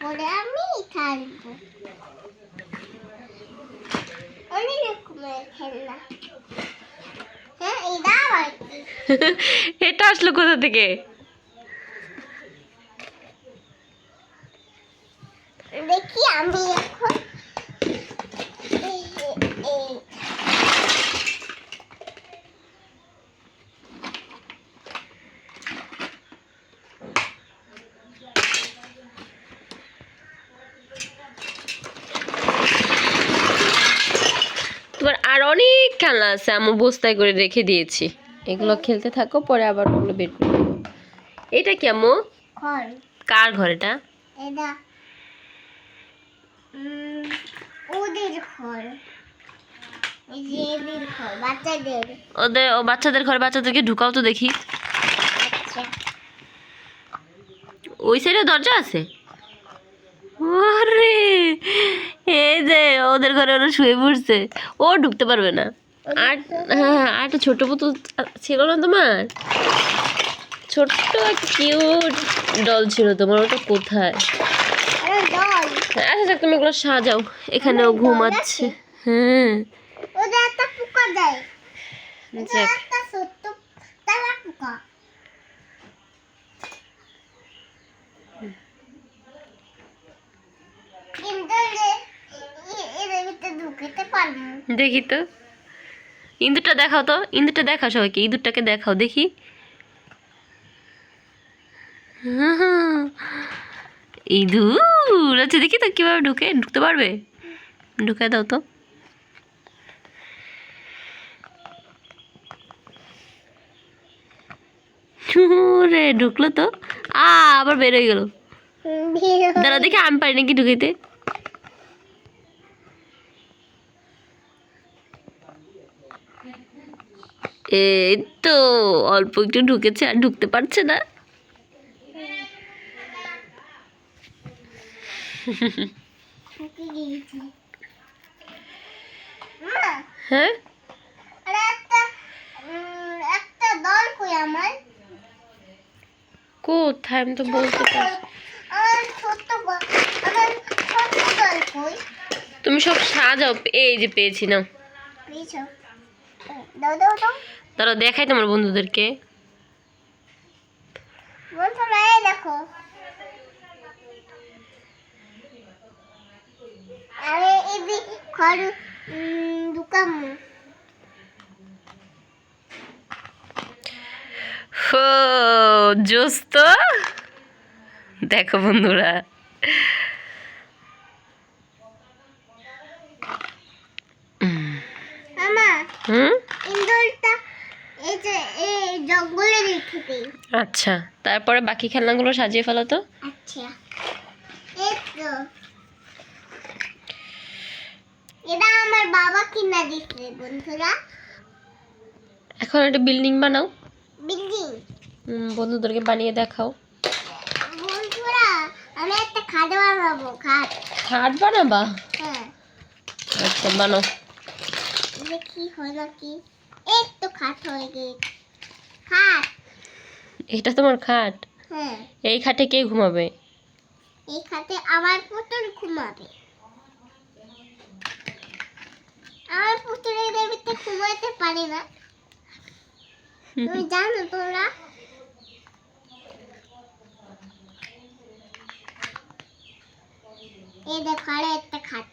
পরে আমি খেলবো অনেক রকমের খেলনা। হ্যাঁ এটা আবার কি? এটা আসলো কোথা থেকে? দেখি আমি এখন এই তোমার আর অনেক খেলনা আছে, আমি বস্তায় করে রেখে দিয়েছি। এগুলো খেলতে থাকো, পরে আবার ওগুলো বের করে দেবো। এটা কি আম্মু? ঘর কার ঘর এটা? এটা ওদের ঘর, এই যে এদের ঘর বাচ্চাদের। ওদের ও বাচ্চাদের ঘরে বাচ্চাদেরকে ঢুকাও তো দেখি। আচ্ছা ওই সাইডে দরজা আছে? ওরে, এই যে ওদের ঘরে ওরা শুয়ে পড়ছে, ও ঢুকতে পারবে না। আর হ্যাঁ, আর একটা ছোট পুতুল ছিল না তোমার? ছোট্ট একটা কিউট ডল ছিল তোমার, ওটা কোথায়? আরে দল আচ্ছা যাক, তুমি এগুলো সাজাও, এখানেও ঘুমাচ্ছে। হ্যাঁ ওদের একটা পোকা দেয়, ওদের যাক, একটা ছোট্ট তারা পোকা। কিন্তু এদের ভিতরে ঢুকতে পারবো। দেখি তো ইঁদুরটা দেখাও তো, ইঁদুরটা দেখাও সবাইকে, ইঁদুরটাকে দেখাও দেখি। ইঁদুর আচ্ছা, দেখি তো কিভাবে ঢুকতে পারবে, ঢুকে দাও তো। রে ঢুকলো তো, আবার বের হয়ে গেল। দাঁড়া দেখি আমি পারি নাকি ঢুকাইতে। এই তো অল্প একটু ঢুকেছে, আর ঢুকতে পারছে না। হ্যাঁ একটা দল কই আমার, কোথায় আমি তো বলতে পারছি। আমার ছোট্ট আমার ছোট্ট দল কই? তুমি সব সাজাও, এই যে পেয়েছি না। পেয়েছো? দাও দাও দাও। তারা দেখাই তোমার বন্ধুদেরকে। বন্ধুরা এই দেখো, আরে এই যে ঘর দোকান। হো জোস তো, দেখো বন্ধুরা। মামা হুম ইন্দোরটা এই যে এই জঙ্গলে রেখে দেই। আচ্ছা, তারপরে বাকি খেলনাগুলো সাজিয়ে ফেলো তো। আচ্ছা এই তো এটা আমার বাবা কিনা দিচ্ছে বন্ধুরা। এখন একটা বিল্ডিং বানাও, বিল্ডিং বন্ধুদেরকে বানিয়ে দেখাও। বন্ধুরা আমি একটা খাট বানাবো, খাট। খাট বানাবা? হ্যাঁ আচ্ছা বানাও। দেখি হয় নাকি, এই তো খাট হয়ে গেছে। খাট, এটা তোমার খাট? হ্যাঁ এই খাটে কে ঘুমাবে? এই খাটে আমার পুতুল ঘুমাবে। আমার পুতুল এর ভিতরে ঘুমাতে পারে না, তুমি জানো তোমরা? এই দেখো আরে একটা খাট,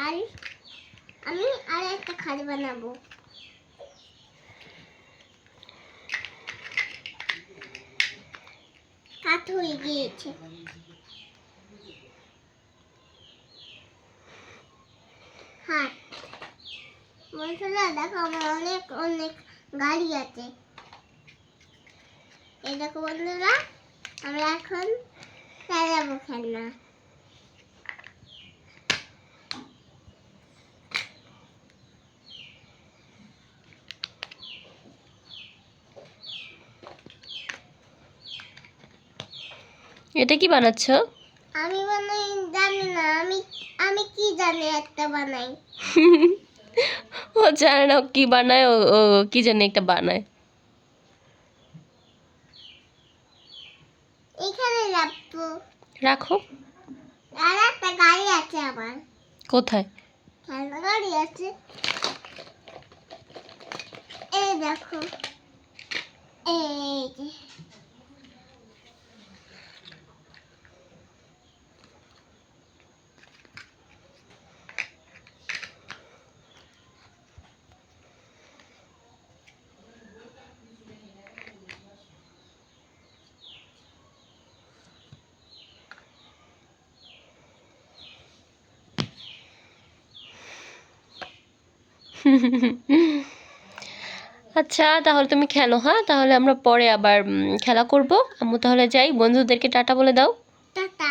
আর আমি আর একটা খাট বানাবো। কাঠ হয়ে গিয়েছে। হাট বন্ধুরা দেখো আমার অনেক অনেক গাড়ি আছে। এই দেখো বন্ধুরা আমরা এখন চালাবো খেলনা। এটা কি বানাচ্ছ? আমি বানাই জানি না, আমি আমি কি জানি একটা বানাই। ও জানে না ও কি বানায়, ও কি জানি একটা বানায়। রাখবো। রাখো। আর একটা গাড়ি আছে আমার, কোথায়? খেলনা গাড়ি আছে, এই দেখো, এই যে। আচ্ছা তাহলে তুমি খেলো, হ্যাঁ তাহলে আমরা পরে আবার খেলা করব। আম্মু তাহলে যাই, বন্ধুদেরকে টাটা বলে দাও। টাটা।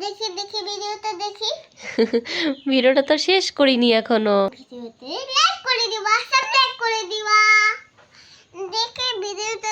দেখি দেখি ভিডিওটা দেখি। ভিডিওটা তো শেষ করিনি এখনো। ভিডিওতে লাইক করে দিবা, সাবস্ক্রাইব করে দিবা। দেখে ভিডিওটা